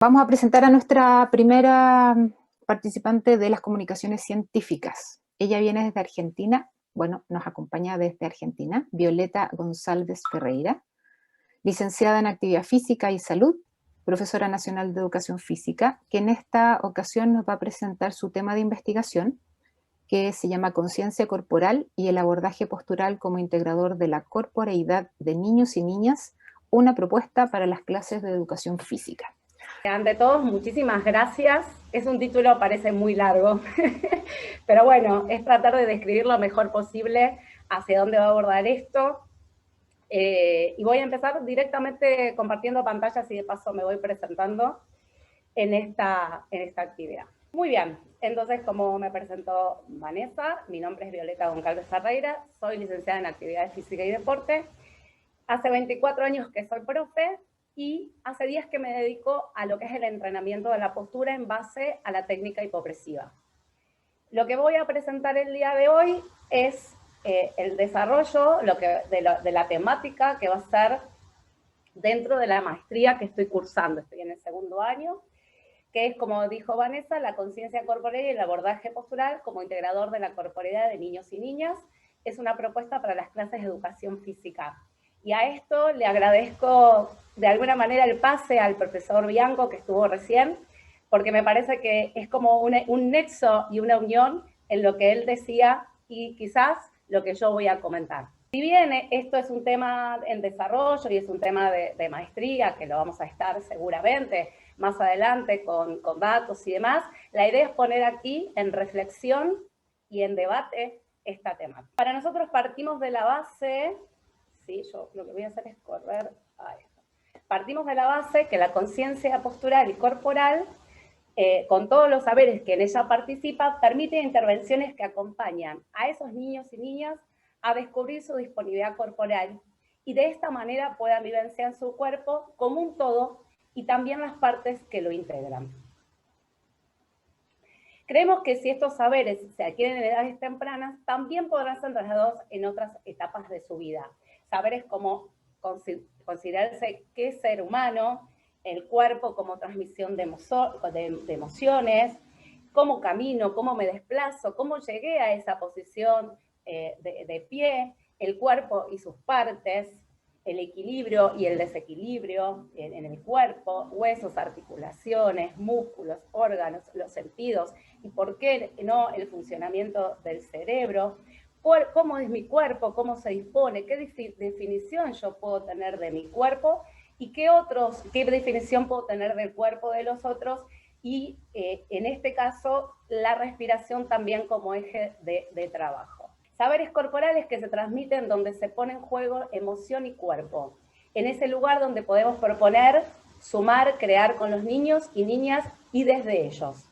Vamos a presentar a nuestra primera participante de las comunicaciones científicas. Ella viene desde Argentina, bueno, nos acompaña desde Argentina, Violeta González Ferreira, licenciada en Actividad Física y Salud, profesora nacional de Educación Física, que en esta ocasión nos va a presentar su tema de investigación, que se llama Conciencia Corporal y el abordaje postural como integrador de la corporeidad de niños y niñas, una propuesta para las clases de educación física. Ante todos, muchísimas gracias. Es un título, parece muy largo, pero bueno, es tratar de describir lo mejor posible hacia dónde va a abordar esto. Y voy a empezar directamente compartiendo pantallas y de paso me voy presentando en esta actividad. Muy bien, entonces como me presentó Vanessa, mi nombre es Violeta González Ferreira, soy licenciada en Actividad Física y Deporte. Hace 24 años que soy profe, y hace días que me dedico a lo que es el entrenamiento de la postura en base a la técnica hipopresiva. Lo que voy a presentar el día de hoy es el desarrollo de la temática que va a ser dentro de la maestría que estoy cursando. Estoy en el segundo año, que es, como dijo Vanessa, la conciencia corporal y el abordaje postural como integrador de la corporeidad de niños y niñas. Es una propuesta para las clases de educación física. Y a esto le agradezco de alguna manera el pase al profesor Bianco, que estuvo recién, porque me parece que es como un nexo y una unión en lo que él decía y quizás lo que yo voy a comentar. Si bien esto es un tema en desarrollo y es un tema de maestría, que lo vamos a estar seguramente más adelante con datos y demás, la idea es poner aquí en reflexión y en debate esta temática. Para nosotros partimos de la base, sí, yo lo que voy a hacer es correr a esto. Partimos de la base que la conciencia postural y corporal, con todos los saberes que en ella participa, permite intervenciones que acompañan a esos niños y niñas a descubrir su disponibilidad corporal y de esta manera puedan vivenciar su cuerpo como un todo y también las partes que lo integran. Creemos que si estos saberes se adquieren en edades tempranas, también podrán ser trasladados en otras etapas de su vida. Saberes como considerarse qué es ser humano, el cuerpo como transmisión de emociones, cómo camino, cómo me desplazo, cómo llegué a esa posición de pie, el cuerpo y sus partes, el equilibrio y el desequilibrio en el cuerpo, huesos, articulaciones, músculos, órganos, los sentidos, y por qué no el funcionamiento del cerebro, cómo es mi cuerpo, cómo se dispone, qué definición yo puedo tener de mi cuerpo y qué definición puedo tener del cuerpo de los otros, y en este caso la respiración también como eje de trabajo. Saberes corporales que se transmiten donde se pone en juego emoción y cuerpo. En ese lugar donde podemos proponer, sumar, crear con los niños y niñas y desde ellos.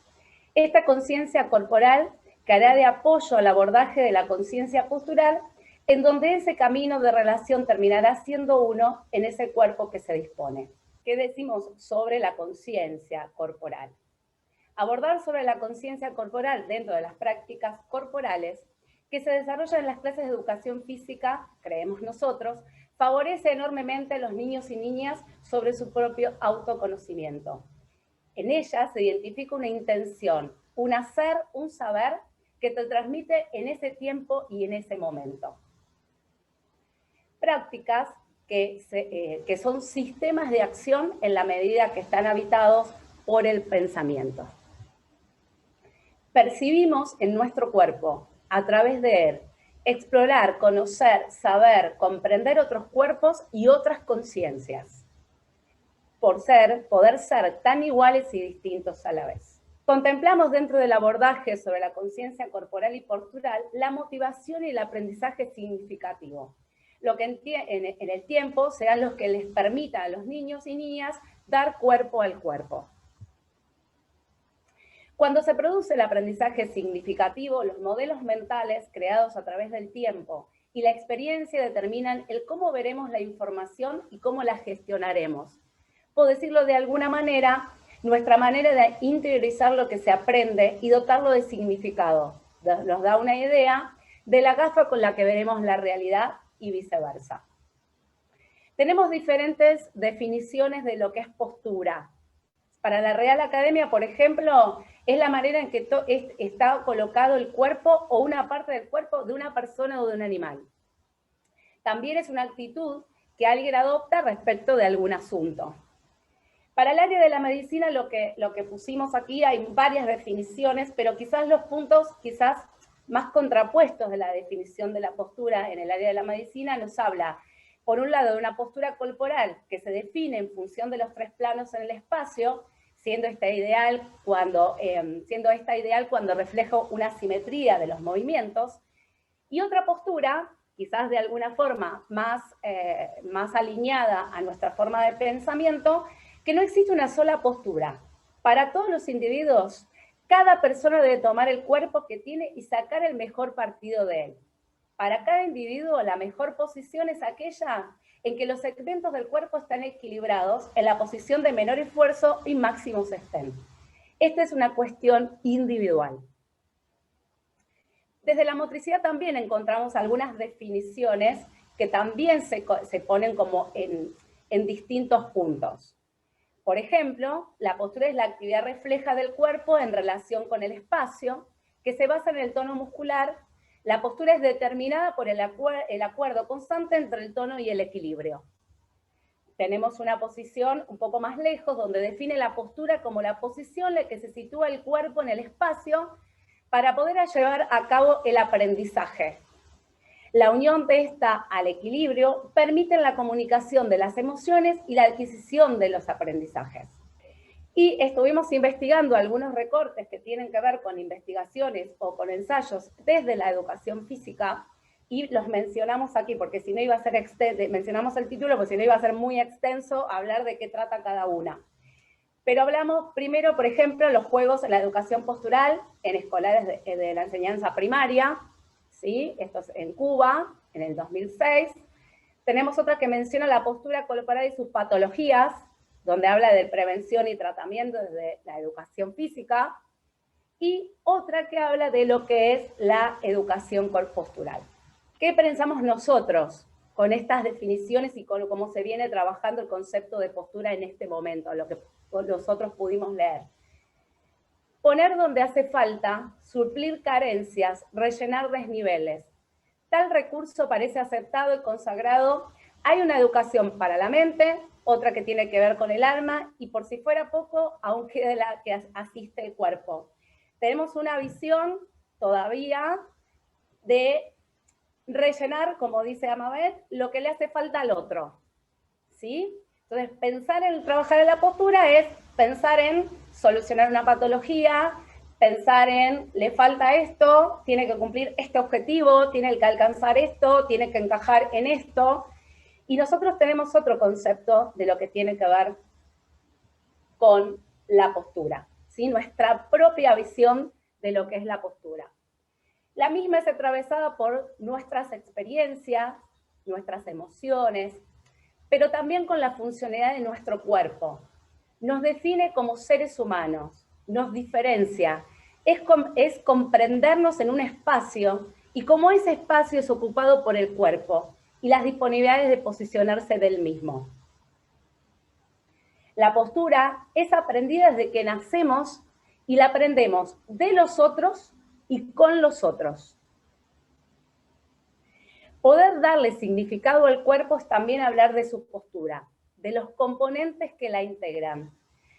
Esta conciencia corporal que hará de apoyo al abordaje de la conciencia postural, en donde ese camino de relación terminará siendo uno en ese cuerpo que se dispone. ¿Qué decimos sobre la conciencia corporal? Abordar sobre la conciencia corporal dentro de las prácticas corporales que se desarrollan en las clases de educación física, creemos nosotros, favorece enormemente a los niños y niñas sobre su propio autoconocimiento. En ella se identifica una intención, un hacer, un saber que te transmite en ese tiempo y en ese momento. Prácticas que son sistemas de acción en la medida que están habitados por el pensamiento. Percibimos en nuestro cuerpo, a través de él, explorar, conocer, saber, comprender otros cuerpos y otras conciencias, poder ser tan iguales y distintos a la vez. Contemplamos dentro del abordaje sobre la conciencia corporal y postural la motivación y el aprendizaje significativo, lo que en el tiempo serán los que les permitan a los niños y niñas dar cuerpo al cuerpo. Cuando se produce el aprendizaje significativo, los modelos mentales creados a través del tiempo y la experiencia determinan el cómo veremos la información y cómo la gestionaremos. Puedo decirlo de alguna manera, nuestra manera de interiorizar lo que se aprende y dotarlo de significado. Nos da una idea de la gafa con la que veremos la realidad y viceversa. Tenemos diferentes definiciones de lo que es postura. Para la Real Academia, por ejemplo, es la manera en que está colocado el cuerpo o una parte del cuerpo de una persona o de un animal. También es una actitud que alguien adopta respecto de algún asunto. Para el área de la medicina, lo que pusimos aquí, hay varias definiciones, pero quizás los puntos más contrapuestos de la definición de la postura en el área de la medicina nos habla, por un lado, de una postura corporal que se define en función de los 3 planos en el espacio, siendo esta ideal cuando refleja una simetría de los movimientos, y otra postura, quizás de alguna forma más alineada a nuestra forma de pensamiento, que no existe una sola postura. Para todos los individuos, cada persona debe tomar el cuerpo que tiene y sacar el mejor partido de él. Para cada individuo, la mejor posición es aquella en que los segmentos del cuerpo están equilibrados en la posición de menor esfuerzo y máximo sostén. Esta es una cuestión individual. Desde la motricidad también encontramos algunas definiciones que también se ponen como en distintos puntos. Por ejemplo, la postura es la actividad refleja del cuerpo en relación con el espacio, que se basa en el tono muscular. La postura es determinada por el acuerdo constante entre el tono y el equilibrio. Tenemos una posición un poco más lejos, donde define la postura como la posición en la que se sitúa el cuerpo en el espacio para poder llevar a cabo el aprendizaje. La unión de esta al equilibrio permite la comunicación de las emociones y la adquisición de los aprendizajes. Y estuvimos investigando algunos recortes que tienen que ver con investigaciones o con ensayos desde la educación física, y los mencionamos aquí, porque si no iba a ser mencionamos el título, porque si no iba a ser muy extenso hablar de qué trata cada una. Pero hablamos primero, por ejemplo, los juegos en la educación postural en escolares de la enseñanza primaria, ¿sí? Esto es en Cuba, en el 2006. Tenemos otra que menciona la postura corporal y sus patologías, donde habla de prevención y tratamiento desde la educación física, y otra que habla de lo que es la educación postural. ¿Qué pensamos nosotros con estas definiciones y con cómo se viene trabajando el concepto de postura en este momento, lo que nosotros pudimos leer? Poner donde hace falta, suplir carencias, rellenar desniveles. Tal recurso parece aceptado y consagrado. Hay una educación para la mente, otra que tiene que ver con el alma, y por si fuera poco, aún queda la que asiste el cuerpo. Tenemos una visión todavía de rellenar, como dice Amabet, lo que le hace falta al otro, ¿sí? Entonces, pensar en trabajar en la postura es pensar en solucionar una patología, pensar en, le falta esto, tiene que cumplir este objetivo, tiene que alcanzar esto, tiene que encajar en esto. Y nosotros tenemos otro concepto de lo que tiene que ver con la postura, ¿sí? Nuestra propia visión de lo que es la postura. La misma es atravesada por nuestras experiencias, nuestras emociones, pero también con la funcionalidad de nuestro cuerpo. Nos define como seres humanos, nos diferencia, es comprendernos en un espacio y cómo ese espacio es ocupado por el cuerpo y las disponibilidades de posicionarse del mismo. La postura es aprendida desde que nacemos y la aprendemos de los otros y con los otros. Poder darle significado al cuerpo es también hablar de su postura, de los componentes que la integran,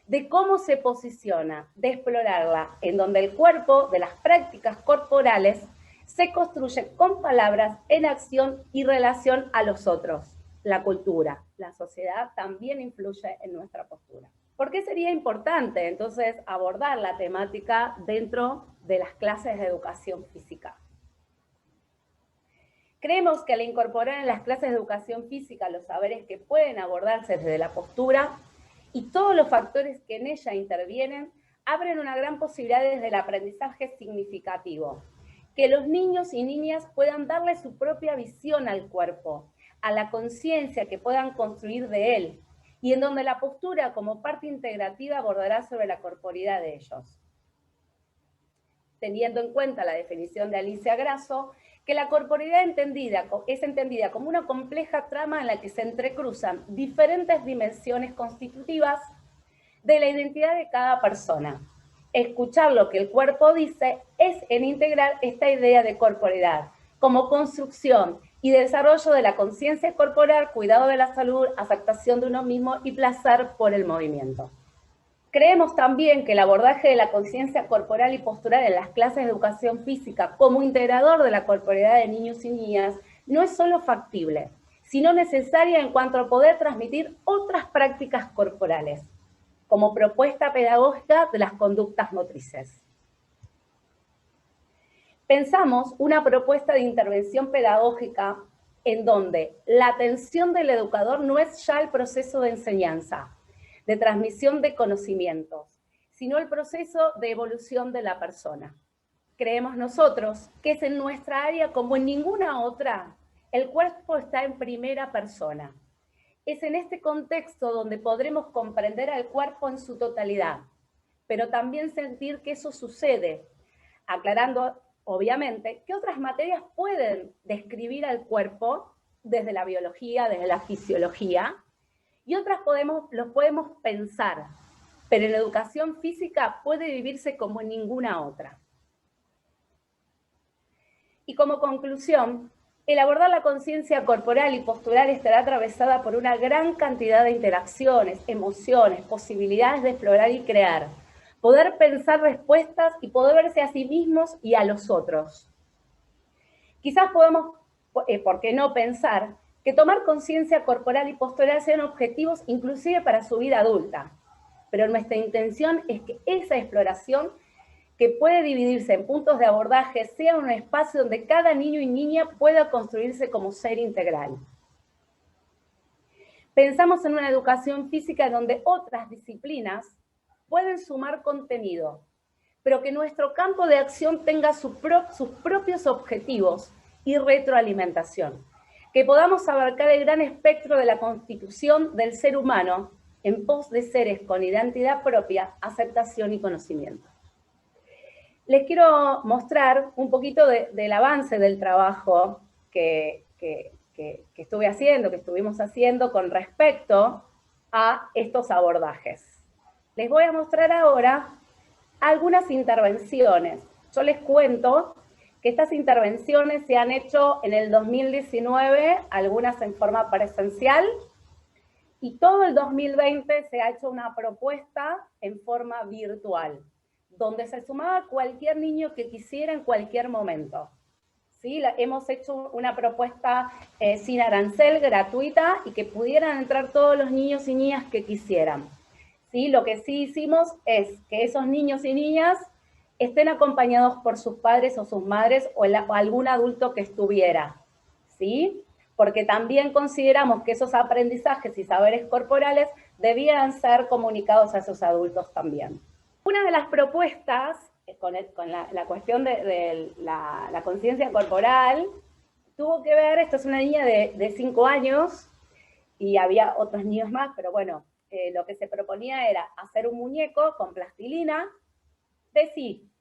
de cómo se posiciona, de explorarla, en donde el cuerpo, de las prácticas corporales, se construye con palabras en acción y relación a los otros. La cultura, la sociedad también influye en nuestra postura. ¿Por qué sería importante entonces abordar la temática dentro de las clases de educación física? Creemos que al incorporar en las clases de educación física los saberes que pueden abordarse desde la postura y todos los factores que en ella intervienen, abren una gran posibilidad desde el aprendizaje significativo. Que los niños y niñas puedan darle su propia visión al cuerpo, a la conciencia que puedan construir de él, y en donde la postura como parte integrativa abordará sobre la corporeidad de ellos. Teniendo en cuenta la definición de Alicia Grasso, que la corporeidad es entendida como una compleja trama en la que se entrecruzan diferentes dimensiones constitutivas de la identidad de cada persona. Escuchar lo que el cuerpo dice es en integrar esta idea de corporalidad como construcción y desarrollo de la conciencia corporal, cuidado de la salud, aceptación de uno mismo y placer por el movimiento. Creemos también que el abordaje de la conciencia corporal y postural en las clases de educación física como integrador de la corporalidad de niños y niñas no es solo factible, sino necesaria en cuanto a poder transmitir otras prácticas corporales, como propuesta pedagógica de las conductas motrices. Pensamos una propuesta de intervención pedagógica en donde la atención del educador no es ya el proceso de enseñanza, de transmisión de conocimientos, sino el proceso de evolución de la persona. Creemos nosotros que es en nuestra área como en ninguna otra, el cuerpo está en primera persona. Es en este contexto donde podremos comprender al cuerpo en su totalidad, pero también sentir que eso sucede, aclarando, obviamente, que otras materias pueden describir al cuerpo desde la biología, desde la fisiología, y otras los podemos pensar, pero en la educación física puede vivirse como en ninguna otra. Y como conclusión, el abordar la conciencia corporal y postural estará atravesada por una gran cantidad de interacciones, emociones, posibilidades de explorar y crear, poder pensar respuestas y poder verse a sí mismos y a los otros. Quizás podemos, ¿por qué no pensar que tomar conciencia corporal y postural sean objetivos inclusive para su vida adulta? Pero nuestra intención es que esa exploración, que puede dividirse en puntos de abordaje, sea un espacio donde cada niño y niña pueda construirse como ser integral. Pensamos en una educación física donde otras disciplinas pueden sumar contenido, pero que nuestro campo de acción tenga sus propios objetivos y retroalimentación, que podamos abarcar el gran espectro de la constitución del ser humano en pos de seres con identidad propia, aceptación y conocimiento. Les quiero mostrar un poquito del avance del trabajo que estuvimos haciendo con respecto a estos abordajes. Les voy a mostrar ahora algunas intervenciones. Yo les cuento que estas intervenciones se han hecho en el 2019, algunas en forma presencial, y todo el 2020 se ha hecho una propuesta en forma virtual, donde se sumaba cualquier niño que quisiera en cualquier momento. ¿Sí? Hemos hecho una propuesta sin arancel, gratuita, y que pudieran entrar todos los niños y niñas que quisieran. ¿Sí? Lo que sí hicimos es que esos niños y niñas estén acompañados por sus padres o sus madres o algún adulto que estuviera. ¿Sí? Porque también consideramos que esos aprendizajes y saberes corporales debían ser comunicados a esos adultos también. Una de las propuestas, con la cuestión de la conciencia corporal, tuvo que ver, esta es una niña de 5 años, y había otros niños más, pero bueno, lo que se proponía era hacer un muñeco con plastilina de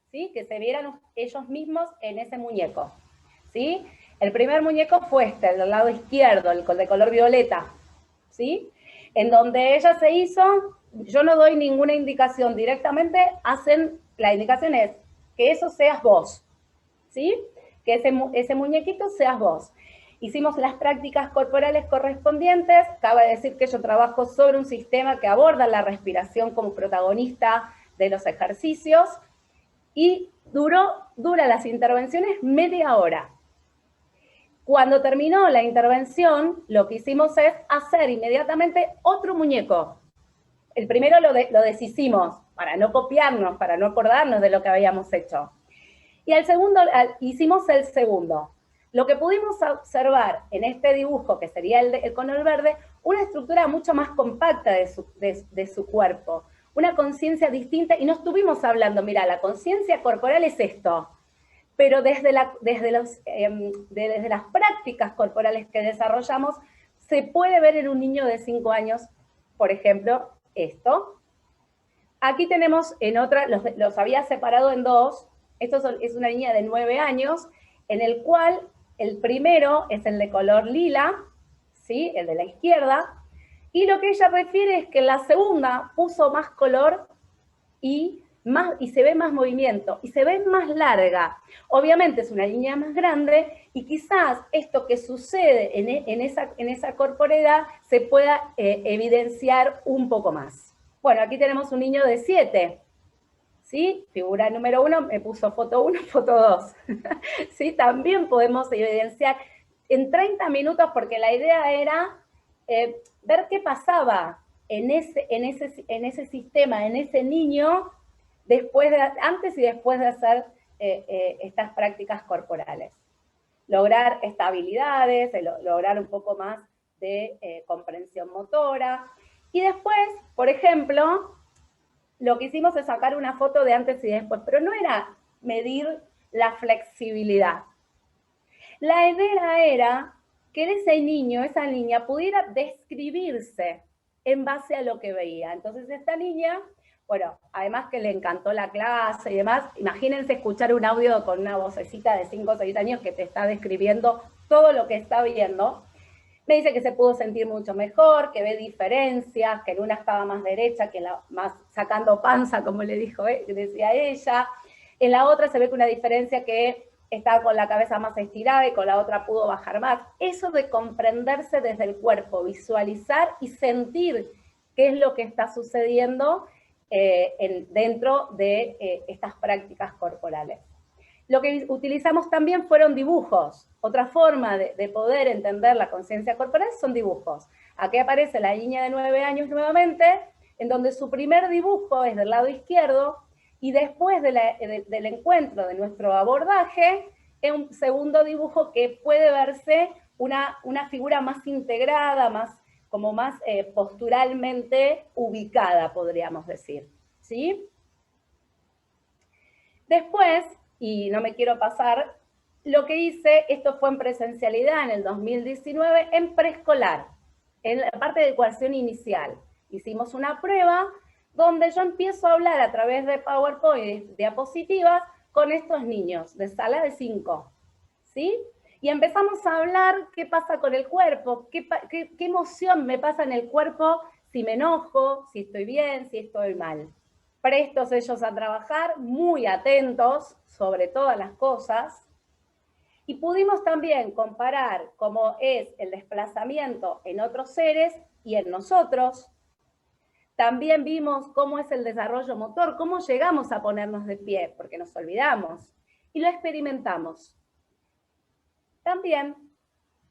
¿sí? Que se vieran ellos mismos en ese muñeco, ¿sí? El primer muñeco fue este, el del lado izquierdo, el de color violeta, ¿sí? En donde ella se hizo, yo no doy ninguna indicación, directamente la indicación es que eso seas vos, ¿sí? Que ese muñequito seas vos. Hicimos las prácticas corporales correspondientes. Cabe decir que yo trabajo sobre un sistema que aborda la respiración como protagonista de los ejercicios, y dura las intervenciones media hora. Cuando terminó la intervención, lo que hicimos es hacer inmediatamente otro muñeco. El primero lo deshicimos para no copiarnos, para no acordarnos de lo que habíamos hecho. Y el segundo, hicimos el segundo. Lo que pudimos observar en este dibujo, que sería el color verde, una estructura mucho más compacta de su cuerpo, una conciencia distinta, y no estuvimos hablando, mira, la conciencia corporal es esto, pero desde las prácticas corporales que desarrollamos, se puede ver en un niño de 5 años, por ejemplo, esto. Aquí tenemos en otra, los había separado en dos. Esto es una niña de 9 años, en el cual el primero es el de color lila, ¿sí? El de la izquierda, Y lo que ella refiere es que en la segunda puso más color y se ve más movimiento, y se ve más larga. Obviamente es una línea más grande, y quizás esto que sucede en esa corporalidad se pueda evidenciar un poco más. Bueno, aquí tenemos un niño de 7, ¿sí? Figura número 1, me puso foto 1, foto 2. ¿Sí? También podemos evidenciar en 30 minutos, porque la idea era ver qué pasaba en ese sistema, en ese niño, antes y después de hacer estas prácticas corporales. Lograr estabilidades, lograr un poco más de comprensión motora. Y después, por ejemplo, lo que hicimos es sacar una foto de antes y después, pero no era medir la flexibilidad. La idea era que ese niño, esa niña, pudiera describirse en base a lo que veía. Entonces esta niña, bueno, además que le encantó la clase y demás, imagínense escuchar un audio con una vocecita de 5 o 6 años que te está describiendo todo lo que está viendo. Me dice que se pudo sentir mucho mejor, que ve diferencias, que en una estaba más derecha, que en la más sacando panza, como le decía ella. En la otra se ve que una diferencia que estaba con la cabeza más estirada y con la otra pudo bajar más. Eso de comprenderse desde el cuerpo, visualizar y sentir qué es lo que está sucediendo dentro de estas prácticas corporales. Lo que utilizamos también fueron dibujos. Otra forma de poder entender la conciencia corporal son dibujos. Aquí aparece la niña de 9 años nuevamente, en donde su primer dibujo es del lado izquierdo, y después del encuentro de nuestro abordaje, es un segundo dibujo que puede verse una figura más integrada, como más posturalmente ubicada, podríamos decir. ¿Sí? Después, y no me quiero pasar, lo que hice, esto fue en presencialidad en el 2019, en preescolar, en la parte de ecuación inicial. Hicimos una prueba donde yo empiezo a hablar a través de PowerPoint, diapositivas, con estos niños de sala de 5, ¿sí? Y empezamos a hablar qué pasa con el cuerpo, qué emoción me pasa en el cuerpo, si me enojo, si estoy bien, si estoy mal. Prestos ellos a trabajar, muy atentos sobre todas las cosas, y pudimos también comparar cómo es el desplazamiento en otros seres y en nosotros. También vimos cómo es el desarrollo motor, cómo llegamos a ponernos de pie, porque nos olvidamos, y lo experimentamos. También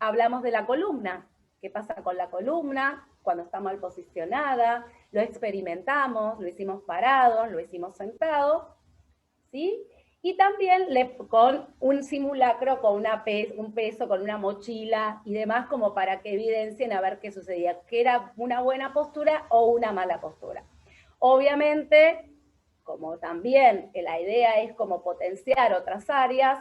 hablamos de la columna, qué pasa con la columna cuando está mal posicionada, lo experimentamos, lo hicimos parado, lo hicimos sentado, ¿sí? Y también con un simulacro, con un peso, con una mochila y demás, como para que evidencien a ver qué sucedía, que era una buena postura o una mala postura. Obviamente, como también la idea es como potenciar otras áreas,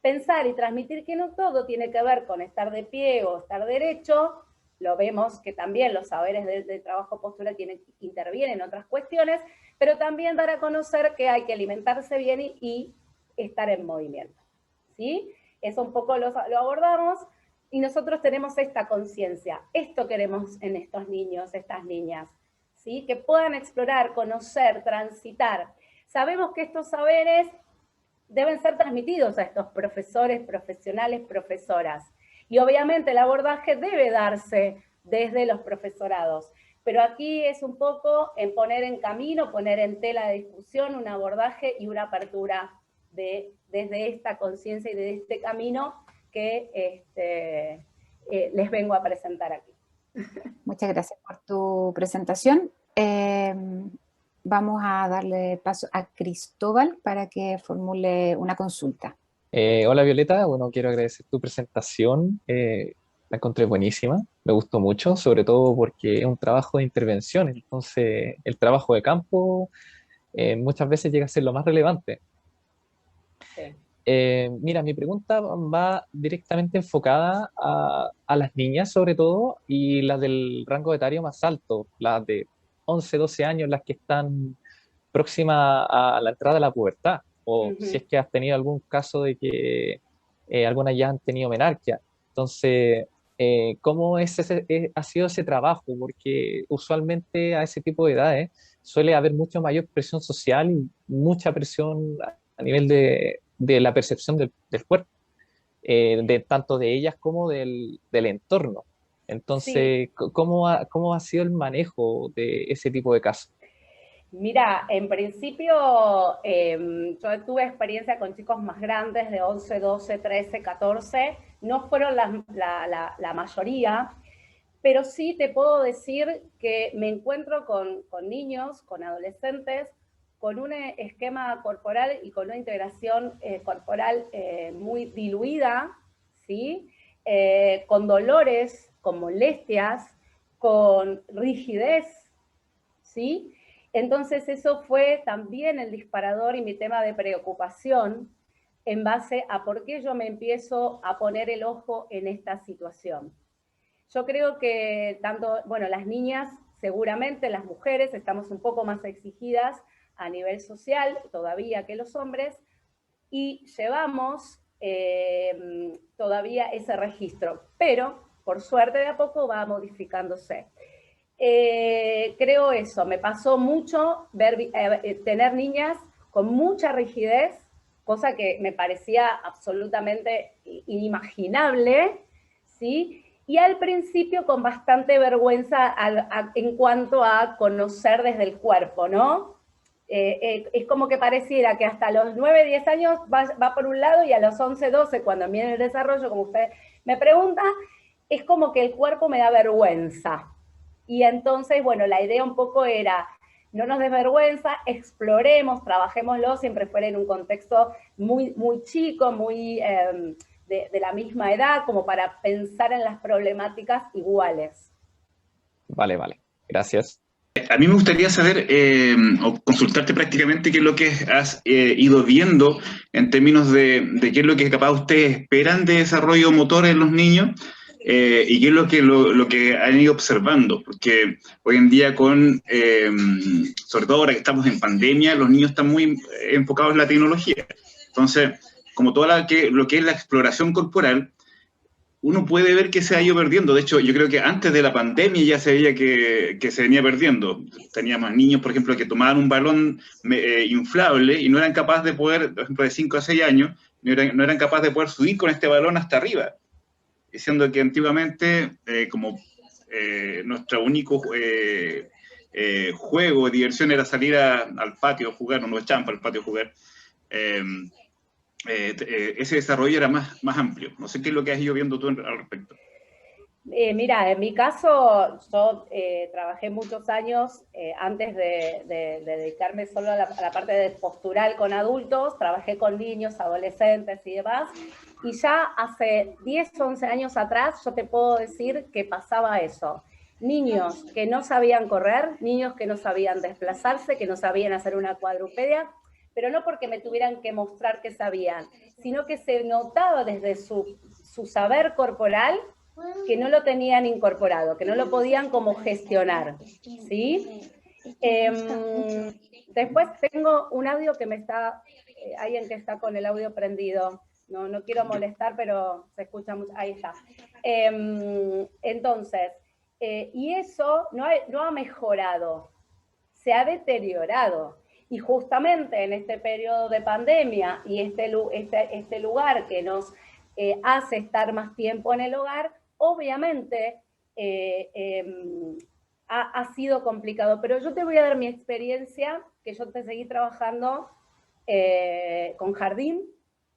pensar y transmitir que no todo tiene que ver con estar de pie o estar derecho. Lo vemos que también los saberes de trabajo postural intervienen en otras cuestiones, pero también dar a conocer que hay que alimentarse bien y estar en movimiento, ¿sí? Eso un poco lo abordamos, y nosotros tenemos esta conciencia, esto queremos en estos niños, estas niñas, ¿sí? Que puedan explorar, conocer, transitar. Sabemos que estos saberes deben ser transmitidos a estos profesores, profesionales, profesoras. Y obviamente el abordaje debe darse desde los profesorados. Pero aquí es un poco en poner en camino, poner en tela de discusión un abordaje y una apertura desde esta conciencia y desde este camino que les vengo a presentar aquí. Muchas gracias por tu presentación. Vamos a darle paso a Cristóbal para que formule una consulta. Hola Violeta, bueno, quiero agradecer tu presentación, la encontré buenísima, me gustó mucho, sobre todo porque es un trabajo de intervención, entonces el trabajo de campo muchas veces llega a ser lo más relevante. Sí. Mira, mi pregunta va directamente enfocada a las niñas sobre todo, y las del rango etario más alto, las de 11, 12 años, las que están próximas a la entrada de la pubertad, o si es que has tenido algún caso de que algunas ya han tenido menarquia. Entonces, ¿Cómo ha sido ese trabajo? Porque usualmente a ese tipo de edades suele haber mucha mayor presión social y mucha presión a nivel de la percepción del cuerpo, de tanto de ellas como del entorno. Sí, Entonces, cómo ha sido el manejo de ese tipo de casos? mira, en principio yo tuve experiencia con chicos más grandes de 11, 12, 13, 14, no fueron la mayoría, pero sí te puedo decir que me encuentro con niños, con adolescentes, con un esquema corporal y con una integración corporal muy diluida, ¿sí? Con dolores, con molestias, con rigidez, ¿sí? Entonces eso fue también el disparador y mi tema de preocupación en base a por qué yo me empiezo a poner el ojo en esta situación. Yo creo que tanto, bueno, las niñas, seguramente las mujeres, estamos un poco más exigidas a nivel social todavía que los hombres, y llevamos todavía ese registro, pero por suerte de a poco va modificándose. Creo eso, me pasó mucho tener niñas con mucha rigidez, cosa que me parecía absolutamente inimaginable, ¿sí? Y al principio con bastante vergüenza en cuanto a conocer desde el cuerpo, ¿no? Es como que pareciera que hasta los 9, 10 años va por un lado y a los 11, 12, cuando viene el desarrollo, como usted me pregunta, es como que el cuerpo me da vergüenza. Y entonces, bueno, la idea un poco era, no nos des vergüenza, exploremos, trabajémoslo, siempre fuera en un contexto muy, muy chico, muy de la misma edad, como para pensar en las problemáticas iguales. Vale, vale. Gracias. A mí me gustaría saber o consultarte prácticamente qué es lo que has ido viendo en términos de qué es lo que capaz ustedes esperan de desarrollo motor en los niños y qué es lo que han ido observando, porque hoy en día sobre todo ahora que estamos en pandemia, los niños están muy enfocados en la tecnología. Entonces, como lo que es la exploración corporal, uno puede ver que se ha ido perdiendo. De hecho, yo creo que antes de la pandemia ya se veía que se venía perdiendo. Teníamos niños, por ejemplo, que tomaban un balón inflable y no eran capaces de poder, por ejemplo, de 5 a 6 años, no eran capaces de poder subir con este balón hasta arriba. Diciendo que antiguamente, nuestro único juego, diversión era salir al patio a jugar, no nos echaban para el patio a jugar. Ese desarrollo era más amplio. No sé qué es lo que has ido viendo tú al respecto. Mira, en mi caso, yo trabajé muchos años antes de dedicarme solo a la parte de postural con adultos, trabajé con niños, adolescentes y demás, y ya hace 10, 11 años atrás yo te puedo decir que pasaba eso. Niños que no sabían correr, niños que no sabían desplazarse, que no sabían hacer una cuadrupedia, pero no porque me tuvieran que mostrar que sabían, sino que se notaba desde su saber corporal que no lo tenían incorporado, que no lo podían como gestionar, ¿sí? Después tengo un audio que me está, alguien que está con el audio prendido, no quiero molestar, pero se escucha mucho, ahí está. Entonces, y eso no ha mejorado, se ha deteriorado. Y justamente en este periodo de pandemia y este lugar que nos hace estar más tiempo en el hogar, obviamente ha sido complicado, pero yo te voy a dar mi experiencia, que yo te seguí trabajando con jardín,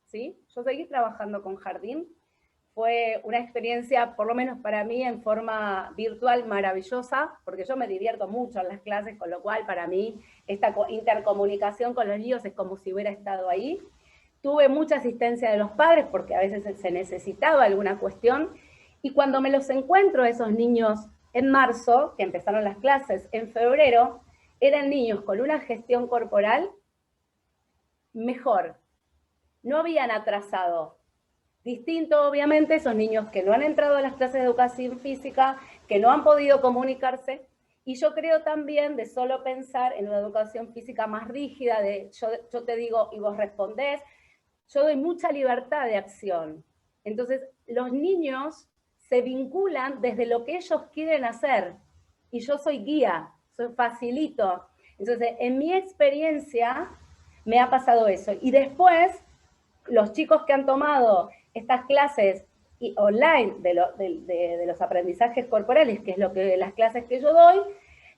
¿sí? Yo seguí trabajando con jardín, fue una experiencia, por lo menos para mí, en forma virtual maravillosa, porque yo me divierto mucho en las clases, con lo cual para mí esta intercomunicación con los niños es como si hubiera estado ahí. Tuve mucha asistencia de los padres, porque a veces se necesitaba alguna cuestión, y cuando me los encuentro esos niños en marzo, que empezaron las clases en febrero, eran niños con una gestión corporal mejor, no habían atrasado. Distinto, obviamente, esos niños que no han entrado a las clases de educación física, que no han podido comunicarse, y yo creo también de solo pensar en una educación física más rígida, yo te digo y vos respondés, yo doy mucha libertad de acción. Entonces, los niños se vinculan desde lo que ellos quieren hacer. Y yo soy guía, soy facilito. Entonces, en mi experiencia, me ha pasado eso. Y después, los chicos que han tomado estas clases online de los aprendizajes corporales, que es las clases que yo doy,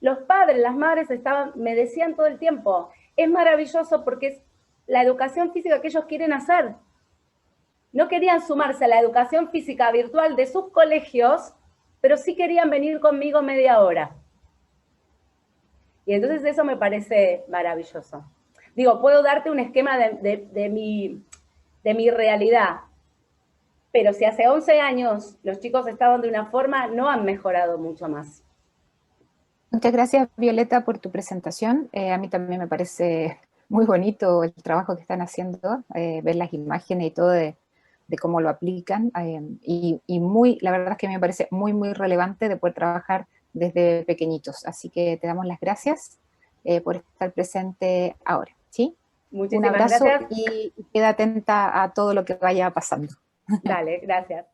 los padres, las madres me decían todo el tiempo, es maravilloso porque es la educación física que ellos quieren hacer. No querían sumarse a la educación física virtual de sus colegios, pero sí querían venir conmigo media hora. Y entonces eso me parece maravilloso. Digo, puedo darte un esquema de mi realidad, pero si hace 11 años los chicos estaban de una forma, no han mejorado mucho más. Muchas gracias, Violeta, por tu presentación. A mí también me parece muy bonito el trabajo que están haciendo, ver las imágenes y todo de cómo lo aplican, y la verdad es que me parece muy, muy relevante de poder trabajar desde pequeñitos. Así que te damos las gracias por estar presente ahora, ¿sí? Muchísimas un abrazo gracias. Y queda atenta a todo lo que vaya pasando. Dale, gracias.